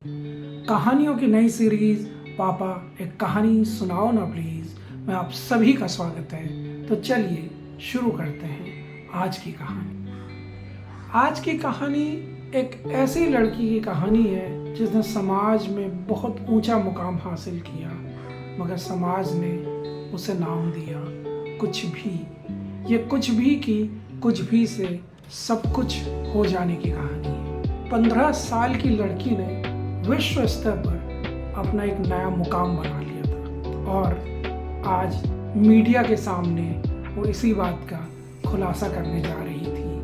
कहानियों की नई सीरीज पापा एक कहानी सुनाओ ना प्लीज़ में आप सभी का स्वागत है। तो चलिए शुरू करते हैं आज की कहानी। आज की कहानी एक ऐसी लड़की की कहानी है जिसने समाज में बहुत ऊंचा मुकाम हासिल किया, मगर समाज ने उसे नाम दिया कुछ भी। ये कुछ भी की कुछ भी से सब कुछ हो जाने की कहानी है। 15 साल की लड़की ने विश्व स्तर पर अपना एक नया मुकाम बना लिया था और आज मीडिया के सामने वो इसी बात का खुलासा करने जा रही थी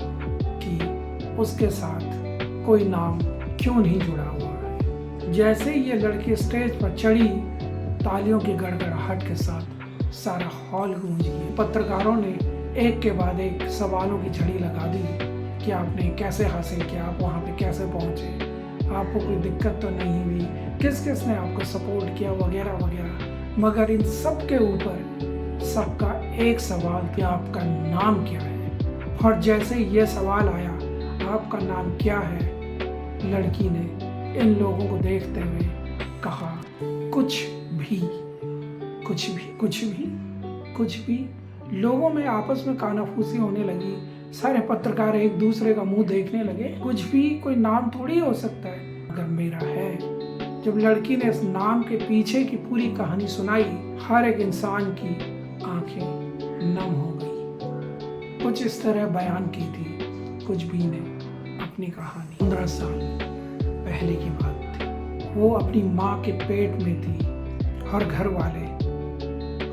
कि उसके साथ कोई नाम क्यों नहीं जुड़ा हुआ है। जैसे ही ये लड़की स्टेज पर चढ़ी, तालियों की गड़गड़ाहट के साथ सारा हॉल गूंज गया। पत्रकारों ने एक के बाद एक सवालों की झड़ी लगा दी कि आपने कैसे हासिल किया, आप वहाँ पे कैसे पहुँचे, आपको कोई दिक्कत तो नहीं हुई, किस किस ने आपको सपोर्ट किया, वगैरह वगैरह। मगर इन सब के ऊपर सबका एक सवाल कि आपका नाम क्या है। और जैसे ये सवाल आया आपका नाम क्या है, लड़की ने इन लोगों को देखते हुए कहा कुछ भी कुछ भी कुछ भी कुछ भी। लोगों में आपस में कानाफूसी होने लगी। सारे पत्रकार एक दूसरे का मुंह देखने लगे। कुछ भी कोई नाम थोड़ी हो सकता है, अगर मेरा है। जब लड़की ने इस नाम के पीछे की पूरी कहानी सुनाई, हर एक इंसान की आंखें नम हो गई। कुछ इस तरह बयान की थी कुछ भी ने अपनी कहानी। 15 साल पहले की बात थी। वो अपनी माँ के पेट में थी और घर वाले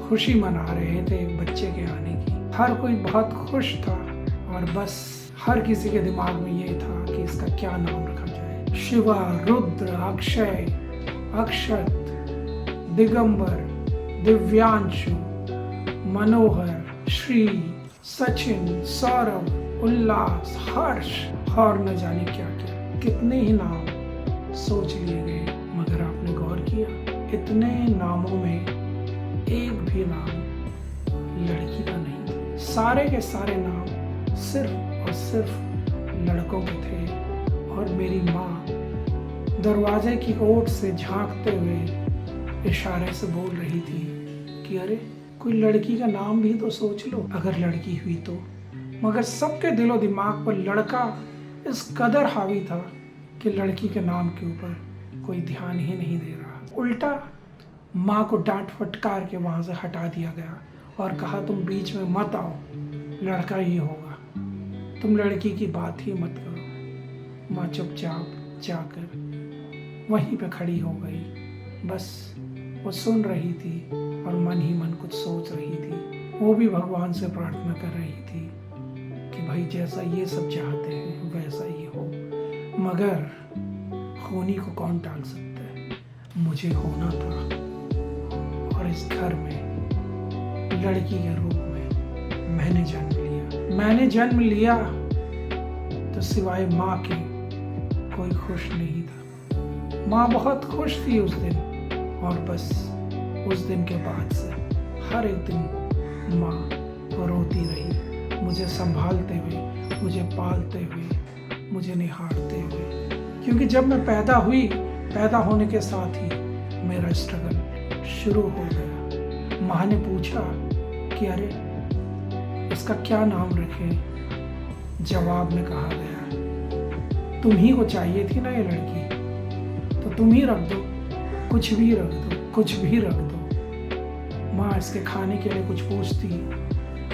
खुशी मना रहे थे एक बच्चे के आने की। हर कोई बहुत खुश था और बस हर किसी के दिमाग में ये था कि इसका क्या नाम रखा जाए। शिवा, रुद्र, अक्षय, अक्षत, दिगंबर, दिव्यांशु, मनोहर, श्री, सचिन, सौरभ, उल्लास, हर्ष और न जाने क्या क्या। कितने ही नाम सोच लिए गए, मगर आपने गौर किया इतने नामों में एक भी नाम लड़की का नहीं था। सारे के सारे नाम सिर्फ और सिर्फ लड़कों के थे। और मेरी माँ दरवाजे की ओट से झांकते हुए इशारे से बोल रही थी कि अरे कोई लड़की का नाम भी तो सोच लो, अगर लड़की हुई तो। मगर सबके दिलो दिमाग पर लड़का इस कदर हावी था कि लड़की के नाम के ऊपर कोई ध्यान ही नहीं दे रहा। उल्टा माँ को डांट फटकार के वहाँ से हटा दिया गया और कहा तुम बीच में मत आओ, लड़का ही होगा, तुम लड़की की बात ही मत करो। माँ चुपचाप जाकर वहीं पे खड़ी हो गई। बस वो सुन रही थी और मन ही मन कुछ सोच रही थी। वो भी भगवान से प्रार्थना कर रही थी कि भाई जैसा ये सब चाहते हैं वैसा ही हो, मगर होनी को कौन टाल सकता है। मुझे होना था और इस घर में लड़की के रूप में मैंने जन्म लिया तो सिवाय माँ के कोई खुश नहीं था। माँ बहुत खुश थी उस दिन, और बस उस दिन के बाद से हर एक दिन माँ रोती रही, मुझे संभालते हुए, मुझे पालते हुए, मुझे निहारते हुए। क्योंकि जब मैं पैदा होने के साथ ही मेरा स्ट्रगल शुरू हो गया। माँ ने पूछा कि अरे इसका क्या नाम रखें। जवाब में कहा गया तुम ही को चाहिए थी ना ये लड़की, तो तुम ही रख दो, कुछ भी रख दो, कुछ भी रख दो। माँ इसके खाने के लिए कुछ पूछती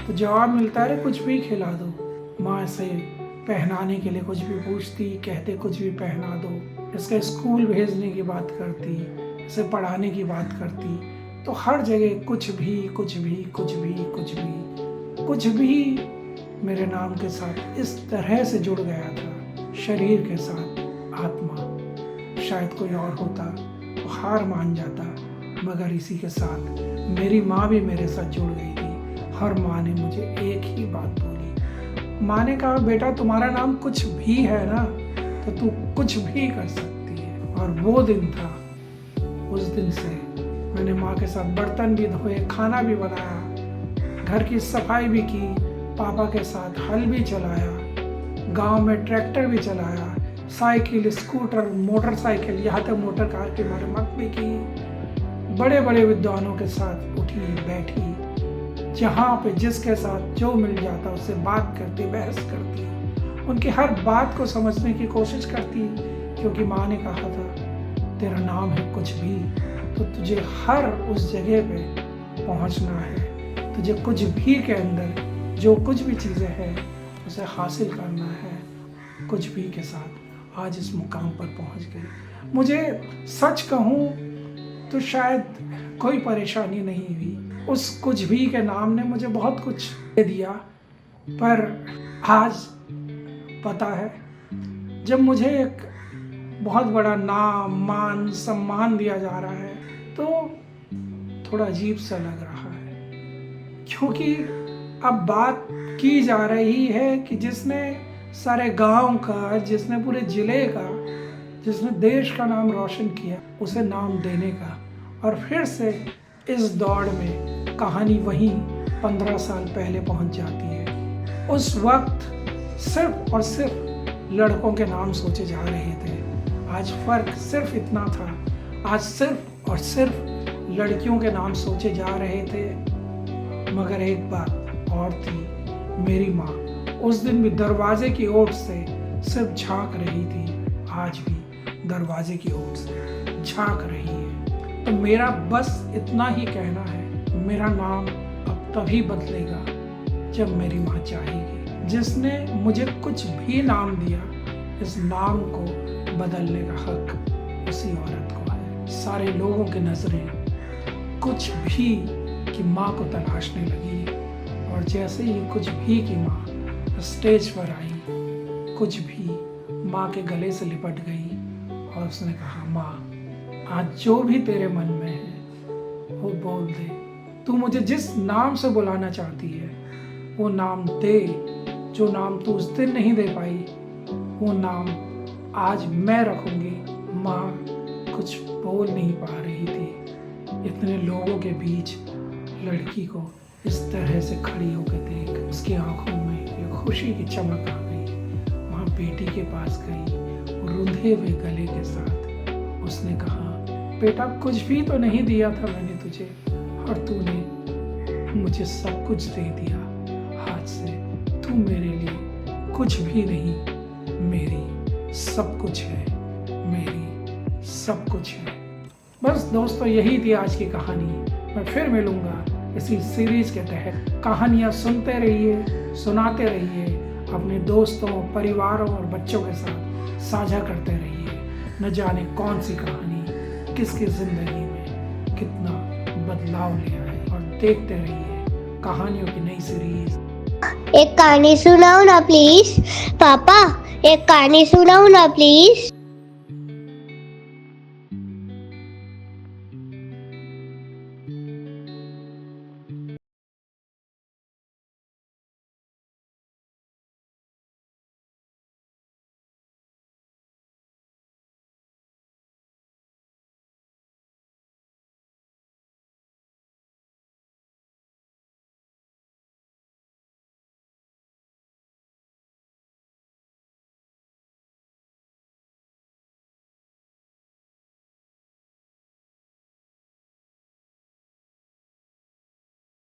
तो जवाब मिलता है कुछ भी खिला दो। माँ इसे पहनाने के लिए कुछ भी पूछती, कहते कुछ भी पहना दो। इसके स्कूल भेजने की बात करती, इसे पढ़ाने की बात करती, तो हर जगह कुछ भी कुछ भी कुछ भी कुछ भी कुछ भी मेरे नाम के साथ इस तरह से जुड़ गया था, शरीर के साथ आत्मा। शायद कोई और होता तो हार मान जाता, मगर इसी के साथ मेरी माँ भी मेरे साथ जुड़ गई थी। हर माँ ने मुझे एक ही बात बोली। माँ ने कहा बेटा तुम्हारा नाम कुछ भी है ना, तो तू कुछ भी कर सकती है। और वो दिन था, उस दिन से मैंने माँ के साथ बर्तन भी धोए, खाना भी बनाया, घर की सफाई भी की, पापा के साथ हल भी चलाया, गांव में ट्रैक्टर भी चलाया, साइकिल, स्कूटर, मोटरसाइकिल, यहाँ तक मोटर कार की मरम्मत भी की। बड़े बड़े विद्वानों के साथ उठी बैठी, जहाँ पे जिसके साथ जो मिल जाता उससे बात करती, बहस करती, उनकी हर बात को समझने की कोशिश करती, क्योंकि माँ ने कहा था तेरा नाम है कुछ भी, तो तुझे हर उस जगह पे पहुँचना है, तुझे कुछ भी के अंदर जो कुछ भी चीज़ें हैं उसे हासिल करना है। कुछ भी के साथ आज इस मुकाम पर पहुँच गई। मुझे सच कहूँ तो शायद कोई परेशानी नहीं हुई, उस कुछ भी के नाम ने मुझे बहुत कुछ दे दिया, पर आज पता है जब मुझे एक बहुत बड़ा नाम, मान, सम्मान दिया जा रहा है तो थोड़ा अजीब सा लग रहा है, क्योंकि अब बात की जा रही है कि जिसने सारे गांव का, जिसने पूरे ज़िले का, जिसने देश का नाम रोशन किया, उसे नाम देने का। और फिर से इस दौड़ में कहानी वहीं 15 साल पहले पहुंच जाती है। उस वक्त सिर्फ और सिर्फ लड़कों के नाम सोचे जा रहे थे, आज फ़र्क सिर्फ इतना था, आज सिर्फ और सिर्फ लड़कियों के नाम सोचे जा रहे थे। मगर एक बात और थी, मेरी माँ उस दिन भी दरवाजे की ओर से सिर्फ झांक रही थी, आज भी दरवाजे की ओर से झांक रही है। तो मेरा बस इतना ही कहना है, मेरा नाम अब तभी बदलेगा जब मेरी माँ चाहेगी। जिसने मुझे कुछ भी नाम दिया, इस नाम को बदलने का हक उसी औरत को है। सारे लोगों की नजरें कुछ भी की माँ को तलाशने लगी, और जैसे ही कुछ भी की माँ स्टेज पर आई, कुछ भी माँ के गले से लिपट गई और उसने कहा, माँ आज जो भी तेरे मन में है वो बोल दे, तू मुझे जिस नाम से बुलाना चाहती है वो नाम दे। जो नाम तू उस दिन नहीं दे पाई वो नाम आज मैं रखूंगी। माँ कुछ बोल नहीं पा रही थी। इतने लोगों के बीच लड़की को इस तरह से खड़ी होकर देख उसकी आंखों में एक खुशी की चमक आ गई। वहाँ बेटी के पास गई, रुंधे हुए गले के साथ उसने कहा, बेटा कुछ भी तो नहीं दिया था मैंने तुझे, और तूने मुझे सब कुछ दे दिया हाथ से। तू मेरे लिए कुछ भी नहीं, मेरी सब कुछ है, मेरी सब कुछ है। बस दोस्तों, यही थी आज की कहानी। मैं फिर मिलूंगा इसी सीरीज के तहत। कहानियाँ सुनते रहिए, सुनाते रहिए, अपने दोस्तों, परिवारों और बच्चों के साथ साझा करते रहिए। न जाने कौन सी कहानी किसकी ज़िंदगी में कितना बदलाव ले आए। और देखते रहिए कहानियों की नई सीरीज। एक कहानी सुनाओ ना प्लीज। पापा एक कहानी सुनाओ ना प्लीज।